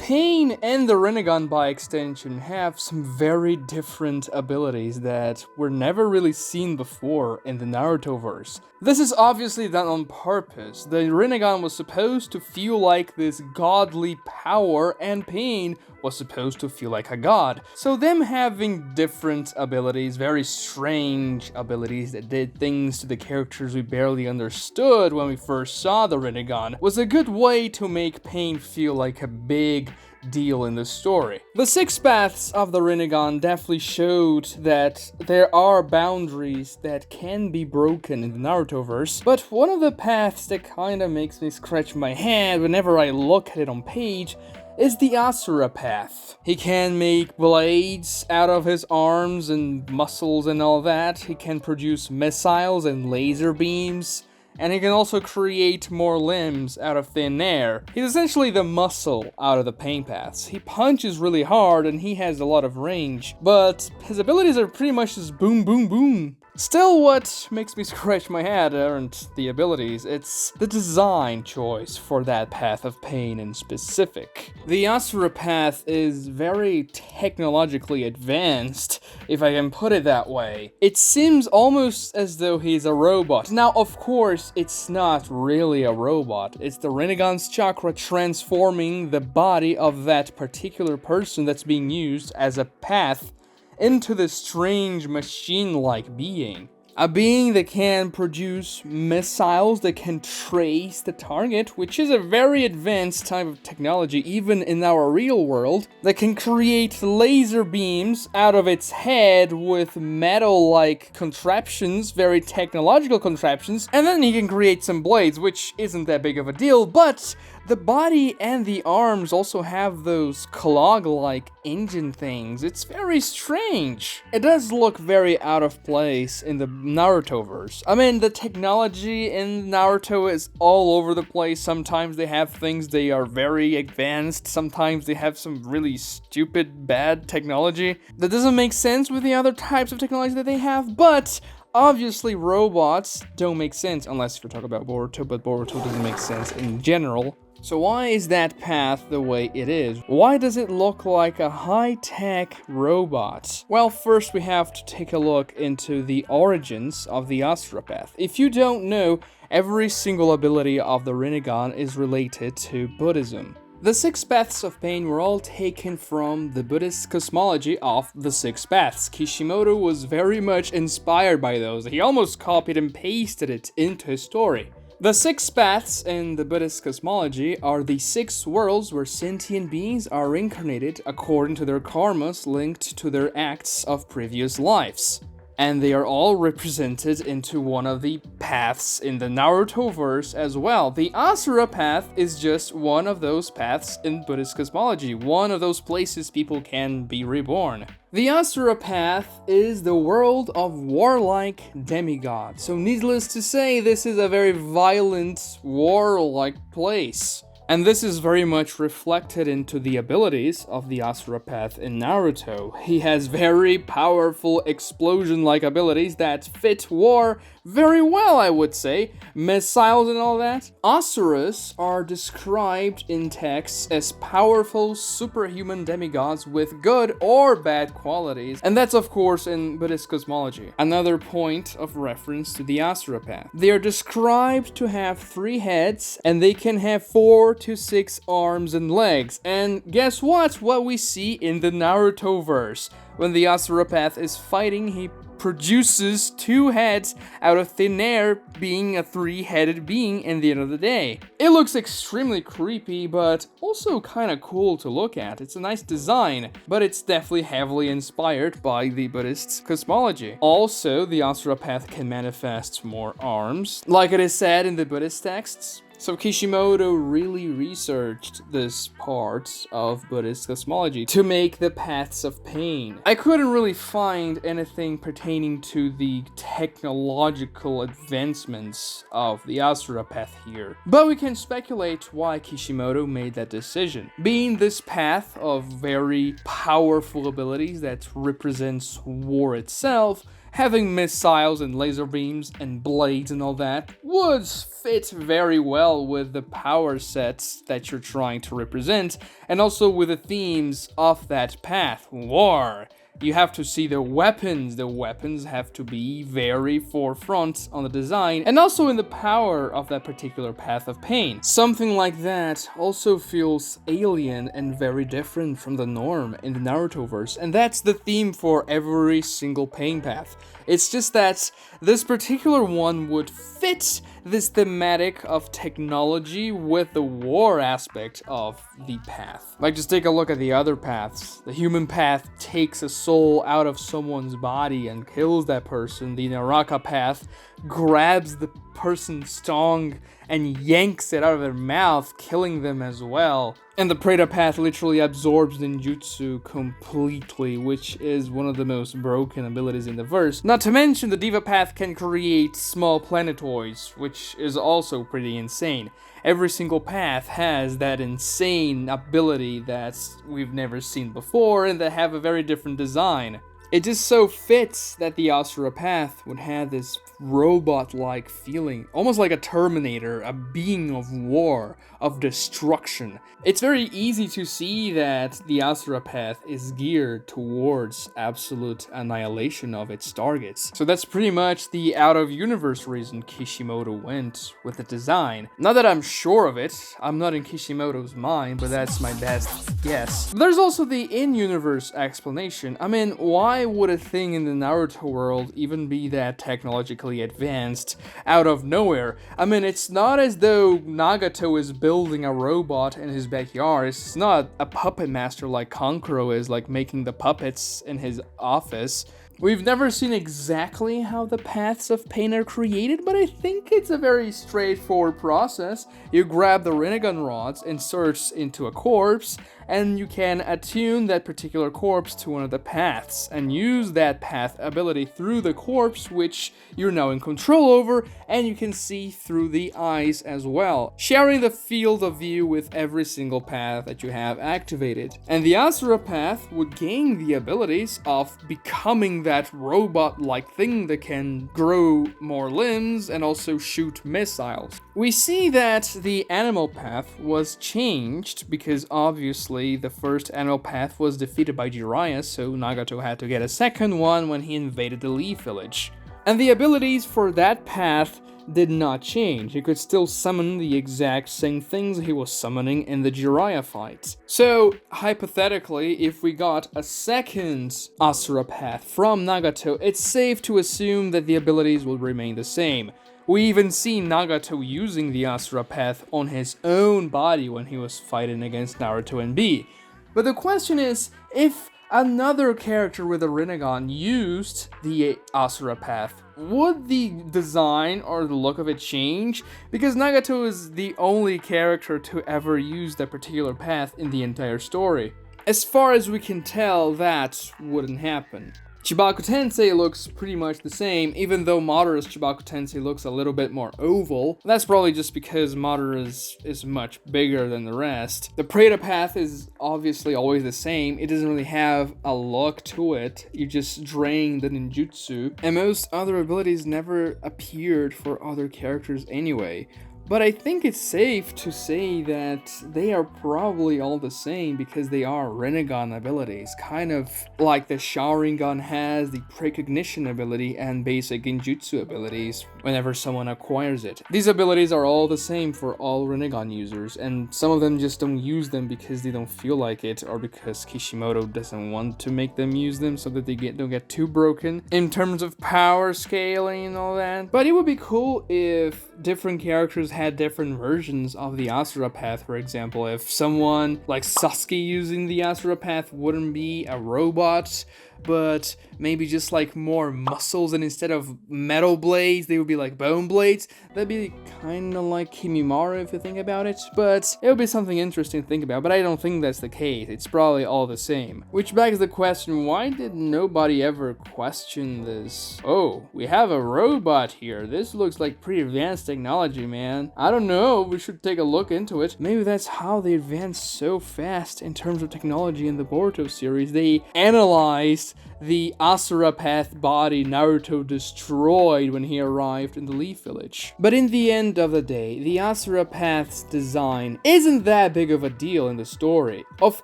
Pain and the Rinnegan by extension have some very different abilities that were never really seen before in the Naruto-verse. This is obviously done on purpose. The Rinnegan was supposed to feel like this godly power, and Pain was supposed to feel like a god. So them having different abilities, very strange abilities that did things to the characters we barely understood when we first saw the Rinnegan, was a good way to make Pain feel like a big deal in the story. The 6 paths of the Rinnegan definitely showed that there are boundaries that can be broken in the Naruto-verse, but one of the paths that kinda makes me scratch my head whenever I look at it on page is the Asura Path. He can make blades out of his arms and muscles and all that. He can produce missiles and laser beams. And he can also create more limbs out of thin air. He's essentially the muscle out of the pain paths. He punches really hard and he has a lot of range, but his abilities are pretty much just boom, boom, boom. Still, what makes me scratch my head aren't the abilities, it's the design choice for that path of pain in specific. The Asura Path is very technologically advanced, if I can put it that way. It seems almost as though he's a robot. Now, of course, it's not really a robot. It's the Rinnegan's chakra transforming the body of that particular person that's being used as a path into this strange machine-like being. A being that can produce missiles that can trace the target, which is a very advanced type of technology even in our real world, that can create laser beams out of its head with metal-like contraptions, very technological contraptions, and then he can create some blades, which isn't that big of a deal, but the body and the arms also have those clog-like engine things. It's very strange. It does look very out of place in the Naruto-verse. I mean, the technology in Naruto is all over the place. Sometimes they have things they are very advanced. Sometimes they have some really stupid, bad technology that doesn't make sense with the other types of technology that they have, but obviously robots don't make sense unless you're talking about Boruto, but Boruto doesn't make sense in general. So why is that path the way it is? Why does it look like a high-tech robot? Well, first we have to take a look into the origins of the Asura Path. If you don't know, every single ability of the Rinnegan is related to Buddhism. The 6 paths of pain were all taken from the Buddhist cosmology of the 6 paths. Kishimoto was very much inspired by those. He almost copied and pasted it into his story. The 6 paths in the Buddhist cosmology are the 6 worlds where sentient beings are reincarnated according to their karmas linked to their acts of previous lives. And they are all represented into one of the paths in the Naruto-verse as well. The Asura Path is just one of those paths in Buddhist cosmology, one of those places people can be reborn. The Asura Path is the world of warlike demigods. So needless to say, this is a very violent, warlike place. And this is very much reflected into the abilities of the Asura Path in Naruto. He has very powerful explosion-like abilities that fit war very well, I would say. Missiles and all that. Asuras are described in texts as powerful superhuman demigods with good or bad qualities. And that's of course in Buddhist cosmology. Another point of reference to the Asura Path. They are described to have 3 heads and they can have 4 to 6 arms and legs. And guess what? What we see in the Naruto verse. When the Asura Path is fighting, he produces 2 heads out of thin air, being a 3-headed being in the end of the day. It looks extremely creepy, but also kind of cool to look at. It's a nice design, but it's definitely heavily inspired by the Buddhist cosmology. Also, the Asura Path can manifest more arms, like it is said in the Buddhist texts. So Kishimoto really researched this part of Buddhist cosmology to make the paths of pain. I couldn't really find anything pertaining to the technological advancements of the Asura Path here, but we can speculate why Kishimoto made that decision. Being this path of very powerful abilities that represents war itself, having missiles and laser beams and blades and all that would fit very well with the power sets that you're trying to represent, and also with the themes of that path, war. You have to see the weapons. The weapons have to be very forefront on the design and also in the power of that particular path of pain. Something like that also feels alien and very different from the norm in the Narutoverse, and that's the theme for every single pain path. It's just that this particular one would fit this thematic of technology with the war aspect of the path. Like, just take a look at the other paths. The human path takes a soul out of someone's body and kills that person. The Naraka path grabs the person's tongue and yanks it out of their mouth, killing them as well. And the Preta path literally absorbs ninjutsu completely, which is one of the most broken abilities in the verse. Not to mention the Diva path can create small planetoids, which is also pretty insane. Every single path has that insane ability that we've never seen before and that have a very different design. It just so fits that the Asura Path would have this robot-like feeling, almost like a Terminator, a being of war, of destruction. It's very easy to see that the Asura Path is geared towards absolute annihilation of its targets. So that's pretty much the out-of-universe reason Kishimoto went with the design. Not that I'm sure of it, I'm not in Kishimoto's mind, but that's my best guess. There's also the in-universe explanation. I mean, why would a thing in the Naruto world even be that technologically advanced out of nowhere? I mean, it's not as though Nagato is building a robot in his backyard. It's not a puppet master like Kankuro is, like making the puppets in his office. We've never seen exactly how the paths of pain are created, but I think it's a very straightforward process. You grab the Rinnegan rods, insert into a corpse, and you can attune that particular corpse to one of the paths and use that path ability through the corpse, which you're now in control over, and you can see through the eyes as well, sharing the field of view with every single path that you have activated. And the Asura Path would gain the abilities of becoming that robot-like thing that can grow more limbs and also shoot missiles. We see that the Animal Path was changed because obviously the first Animal Path was defeated by Jiraiya, so Nagato had to get a second one when he invaded the Leaf Village. And the abilities for that path did not change. He could still summon the exact same things he was summoning in the Jiraiya fight. So, hypothetically, if we got a second Asura Path from Nagato, it's safe to assume that the abilities will remain the same. We even see Nagato using the Asura Path on his own body when he was fighting against Naruto and B. But the question is, if another character with a Rinnegan used the Asura Path, would the design or the look of it change? Because Nagato is the only character to ever use that particular path in the entire story. As far as we can tell, that wouldn't happen. Chibaku Tensei looks pretty much the same, even though Madara's Chibaku Tensei looks a little bit more oval. That's probably just because Madara's is much bigger than the rest. The Preta path is obviously always the same. It doesn't really have a look to it. You just drain the ninjutsu. And most other abilities never appeared for other characters anyway. But I think it's safe to say that they are probably all the same because they are Rinnegan abilities, kind of like the Sharingan has the precognition ability and basic Genjutsu abilities whenever someone acquires it. These abilities are all the same for all Rinnegan users, and some of them just don't use them because they don't feel like it or because Kishimoto doesn't want to make them use them so that they don't get too broken in terms of power scaling and all that. But it would be cool if different characters had different versions of the Asura Path. For example, if someone like Sasuke using the Asura Path wouldn't be a robot, but maybe just like more muscles, and instead of metal blades, they would be like bone blades. That'd be kind of like Kimimaro if you think about it, but it would be something interesting to think about, but I don't think that's the case. It's probably all the same. Which begs the question, why did nobody ever question this? Oh, we have a robot here. This looks like pretty advanced technology, man. I don't know, we should take a look into it. Maybe that's how they advanced so fast in terms of technology in the Boruto series. They analyzed was the Asura Path body Naruto destroyed when he arrived in the Leaf Village. But in the end of the day, the Asura Path's design isn't that big of a deal in the story. Of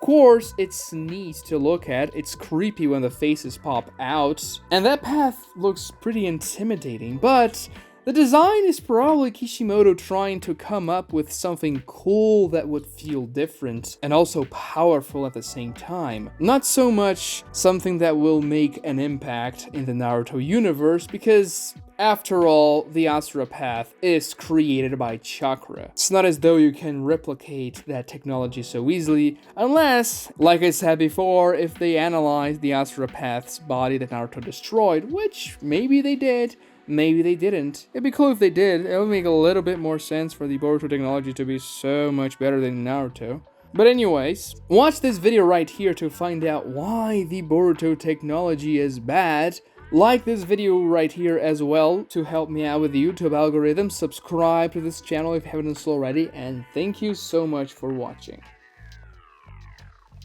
course, it's neat to look at, it's creepy when the faces pop out, and that path looks pretty intimidating, but the design is probably Kishimoto trying to come up with something cool that would feel different and also powerful at the same time. Not so much something that will make an impact in the Naruto universe, because after all, the Asura Path is created by chakra. It's not as though you can replicate that technology so easily, unless, like I said before, if they analyze the Asura Path's body that Naruto destroyed, which maybe they did, maybe they didn't. It'd be cool if they did. It would make a little bit more sense for the Boruto technology to be so much better than Naruto. But anyways, watch this video right here to find out why the Boruto technology is bad. Like this video right here as well to help me out with the YouTube algorithm. Subscribe to this channel if you haven't done so already, and thank you so much for watching.